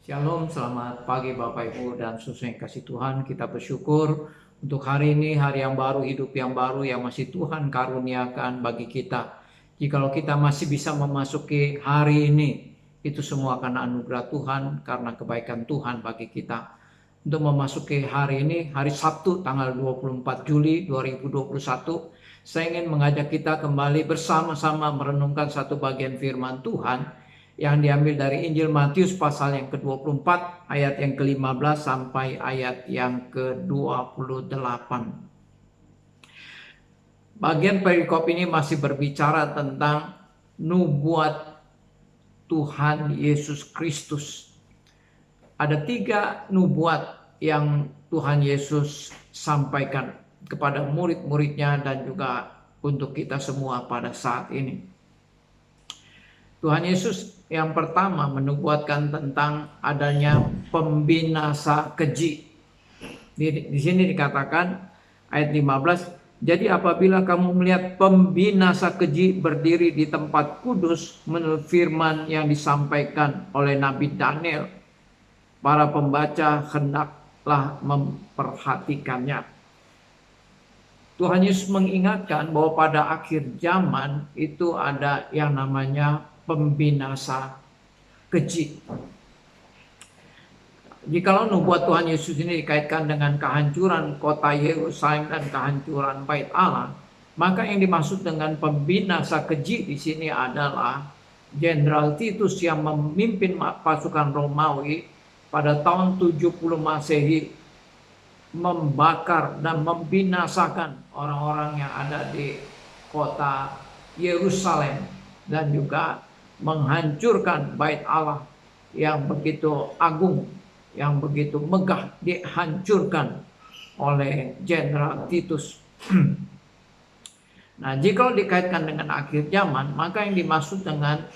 Shalom, selamat pagi Bapak Ibu dan saudara yang kasih Tuhan. Kita bersyukur untuk hari ini, hari yang baru, hidup yang baru yang masih Tuhan karuniakan bagi kita. Jikalau kita masih bisa memasuki hari ini, itu semua karena anugerah Tuhan, karena kebaikan Tuhan bagi kita. Untuk memasuki hari ini, hari Sabtu tanggal 24 Juli 2021, saya ingin mengajak kita kembali bersama-sama merenungkan satu bagian firman Tuhan yang diambil dari Injil Matius pasal yang ke-24 ayat yang ke-15 sampai ayat yang ke-28. Bagian perikop ini masih berbicara tentang nubuat Tuhan Yesus Kristus. Ada 3 nubuat yang Tuhan Yesus sampaikan kepada murid-muridnya dan juga untuk kita semua pada saat ini. Tuhan Yesus yang pertama menubuatkan tentang adanya pembinasa keji. Di sini dikatakan ayat 15, jadi apabila kamu melihat pembinasa keji berdiri di tempat kudus menurut firman yang disampaikan oleh Nabi Daniel, para pembaca hendaklah memperhatikannya. Tuhan Yesus mengingatkan bahwa pada akhir zaman itu ada yang namanya pembinasa keji. Jikalau nubuat Tuhan Yesus ini dikaitkan dengan kehancuran kota Yerusalem dan kehancuran Bait Allah, maka yang dimaksud dengan pembinasa keji di sini adalah Jenderal Titus yang memimpin pasukan Romawi pada tahun 70 Masehi membakar dan membinasakan orang-orang yang ada di kota Yerusalem dan juga menghancurkan Bait Allah yang begitu agung, yang begitu megah, dihancurkan oleh Jenderal Titus. Nah, jika dikaitkan dengan akhir zaman, maka yang dimaksud dengan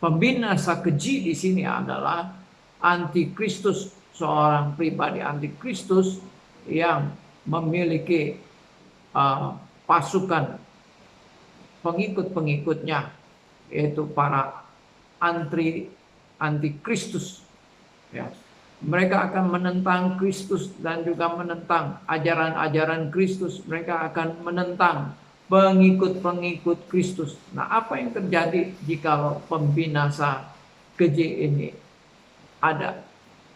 pembinasa keji di sini adalah antikristus, seorang pribadi antikristus yang memiliki pasukan pengikut-pengikutnya, yaitu para antikristus. Ya. Mereka akan menentang Kristus dan juga menentang ajaran-ajaran Kristus. Mereka akan menentang pengikut-pengikut Kristus. Nah, apa yang terjadi jika pembinasa keji ini ada?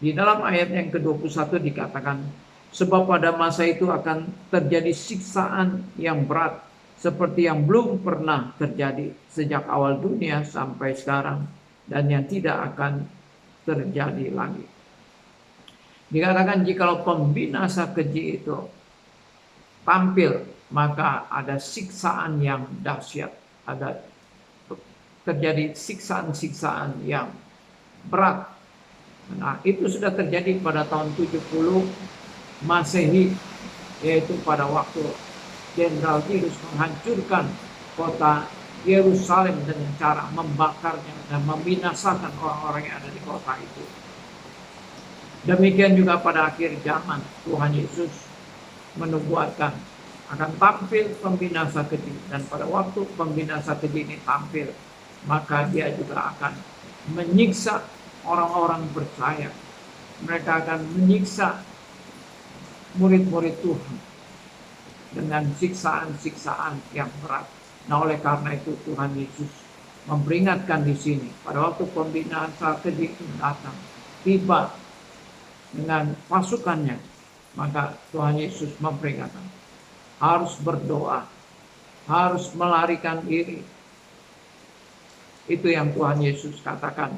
Di dalam ayat yang ke-21 dikatakan, sebab pada masa itu akan terjadi siksaan yang berat seperti yang belum pernah terjadi sejak awal dunia sampai sekarang dan yang tidak akan terjadi lagi. Dikatakan jikalau pembinasa keji itu tampil, maka ada siksaan yang dahsyat, ada terjadi siksaan-siksaan yang berat. Nah, itu sudah terjadi pada tahun 70 Masehi, yaitu pada waktu Jenderal Titus menghancurkan kota Yerusalem dengan cara membakarnya dan membinasakan orang-orang yang ada di kota itu. Demikian juga pada akhir zaman Tuhan Yesus menubuatkan akan tampil pembinasa keji, dan pada waktu pembinasa keji ini tampil, maka dia juga akan menyiksa orang-orang percaya. Mereka akan menyiksa murid-murid Tuhan dengan siksaan-siksaan yang berat. Nah, oleh karena itu Tuhan Yesus memperingatkan di sini, pada waktu pembinasa keji itu datang, tiba dengan pasukannya, maka Tuhan Yesus memperingatkan, harus berdoa, harus melarikan diri. Itu yang Tuhan Yesus katakan.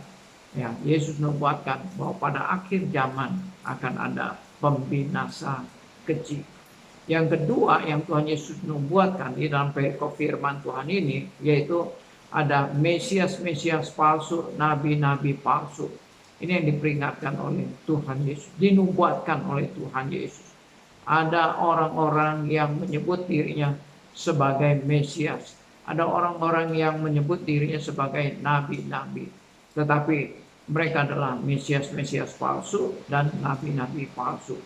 Ya, Yesus menubuatkan bahwa pada akhir zaman akan ada pembinasa keji. Yang kedua yang Tuhan Yesus nubuatkan di dalam perikop firman Tuhan ini, yaitu ada Mesias-Mesias palsu, nabi-nabi palsu. Ini yang diperingatkan oleh Tuhan Yesus, dinubuatkan oleh Tuhan Yesus. Ada orang-orang yang menyebut dirinya sebagai Mesias. Ada orang-orang yang menyebut dirinya sebagai nabi-nabi. Tetapi mereka adalah Mesias-Mesias palsu dan nabi-nabi palsu.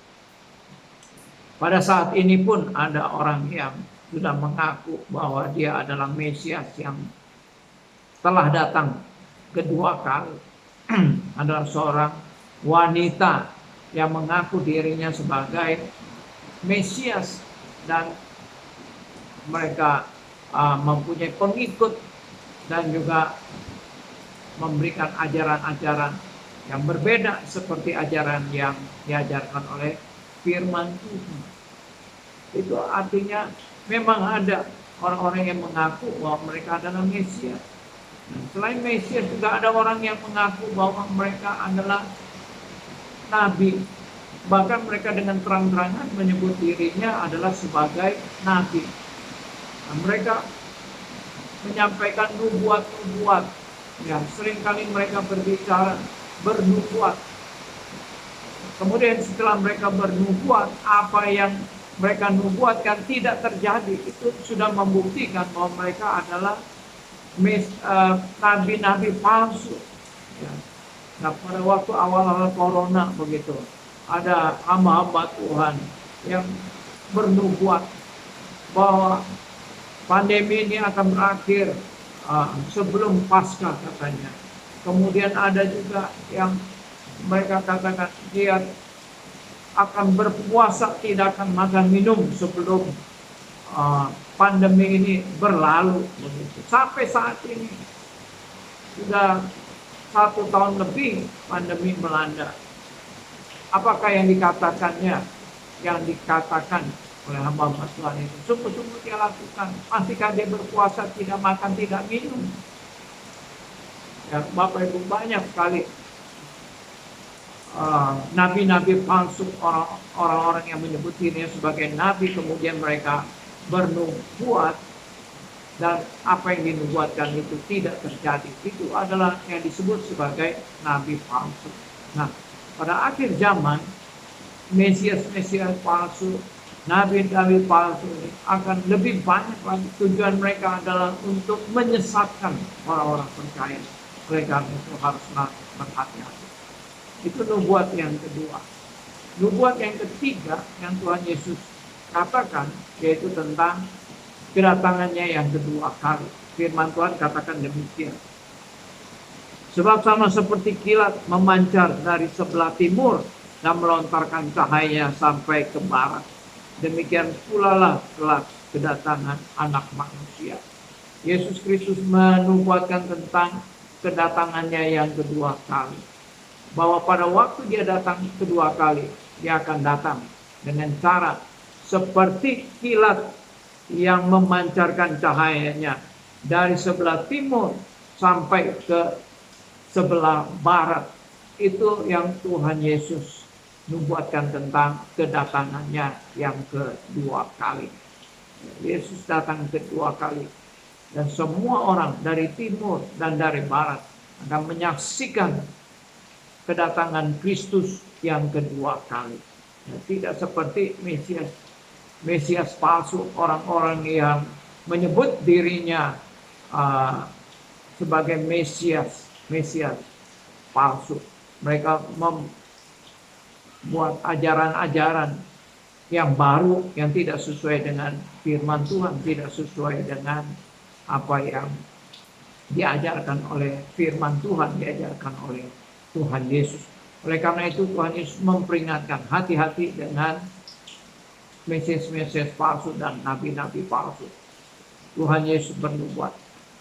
Pada saat ini pun ada orang yang sudah mengaku bahwa dia adalah Mesias yang telah datang kedua kali. Adalah seorang wanita yang mengaku dirinya sebagai Mesias dan mereka mempunyai pengikut dan juga memberikan ajaran-ajaran yang berbeda seperti ajaran yang diajarkan oleh firman Tuhan. Itu artinya memang ada orang-orang yang mengaku bahwa mereka adalah Mesias. Selain Mesias juga ada orang yang mengaku bahwa mereka adalah nabi. Bahkan mereka dengan terang-terangan menyebut dirinya adalah sebagai nabi. Nah, mereka menyampaikan nubuat-nubuat. Ya, seringkali mereka berbicara bernubuat. Kemudian setelah mereka bernubuat, apa yang mereka nubuatkan tidak terjadi. Itu sudah membuktikan bahwa mereka adalah nabi-nabi palsu. Ya. Nah, pada waktu awal-awal corona begitu, ada hamba-hamba Tuhan yang bernubuat bahwa pandemi ini akan berakhir sebelum Paskah katanya. Kemudian ada juga yang mereka katakan dia akan berpuasa, tidak akan makan minum sebelum pandemi ini berlalu. Sampai saat ini sudah 1 tahun lebih pandemi melanda. Apakah yang dikatakannya, yang dikatakan oleh hamba-hamba Tuhan itu sungguh-sungguh dia lakukan? Masihkah dia berpuasa, tidak makan, tidak minum? Ya, Bapak Ibu, banyak sekali nabi-nabi palsu, orang-orang yang menyebut dirinya sebagai nabi, kemudian mereka bernubuat dan apa yang dinubuatkan itu tidak terjadi. Itu adalah yang disebut sebagai nabi palsu. Nah, pada akhir zaman, Mesias-Mesias palsu, nabi-nabi palsu ini akan lebih banyak lagi. Tujuan mereka adalah untuk menyesatkan orang-orang percaya. Oleh karena itu haruslah berhati-hati. Itu nubuat yang kedua. Nubuat yang ketiga yang Tuhan Yesus katakan, yaitu tentang kedatangannya yang kedua kali. Firman Tuhan katakan demikian. Sebab sama seperti kilat memancar dari sebelah timur dan melontarkan cahayanya sampai ke barat, demikian pula lah kelak kedatangan Anak Manusia. Yesus Kristus menubuatkan tentang kedatangannya yang kedua kali. Bahwa pada waktu dia datang kedua kali, dia akan datang dengan cara seperti kilat yang memancarkan cahayanya dari sebelah timur sampai ke sebelah barat. Itu yang Tuhan Yesus nubuatkan tentang kedatangannya yang kedua kali. Yesus datang kedua kali. Dan semua orang dari timur dan dari barat akan menyaksikan kedatangan Kristus yang kedua kali. Tidak seperti Mesias palsu, orang-orang yang menyebut dirinya sebagai Mesias palsu. Mereka membuat ajaran-ajaran yang baru, yang tidak sesuai dengan firman Tuhan, tidak sesuai dengan apa yang diajarkan oleh firman Tuhan, diajarkan oleh Tuhan Yesus. Oleh karena itu Tuhan Yesus memperingatkan, hati-hati dengan Mesias-Mesias palsu dan nabi-nabi palsu. Tuhan Yesus bernubuat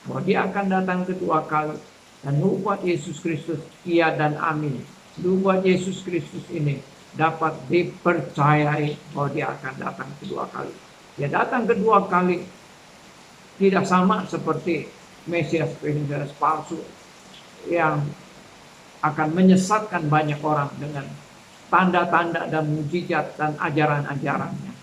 bahwa dia akan datang kedua kali. Dan nubuat Yesus Kristus, iya dan amin. Nubuat Yesus Kristus ini dapat dipercayai bahwa dia akan datang kedua kali. Dia datang kedua kali tidak sama seperti Mesias-Mesias palsu yang akan menyesatkan banyak orang dengan tanda-tanda dan mujizat dan ajaran-ajarannya.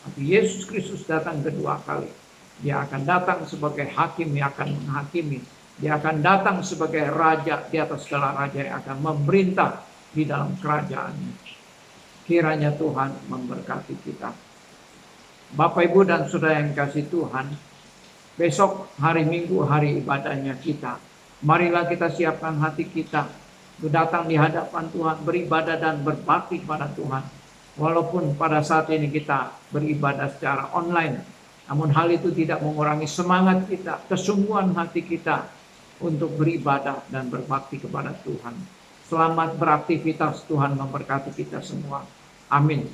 Tapi Yesus Kristus datang kedua kali. Dia akan datang sebagai hakim yang akan menghakimi. Dia akan datang sebagai raja di atas segala raja yang akan memerintah di dalam kerajaannya. Kiranya Tuhan memberkati kita. Bapak, Ibu, dan Saudara yang kasih Tuhan, besok hari Minggu, hari ibadahnya kita. Marilah kita siapkan hati kita datang di hadapan Tuhan, beribadah dan berbakti kepada Tuhan. Walaupun pada saat ini kita beribadah secara online, namun hal itu tidak mengurangi semangat kita, kesungguhan hati kita untuk beribadah dan berbakti kepada Tuhan. Selamat beraktivitas, Tuhan memberkati kita semua. Amin.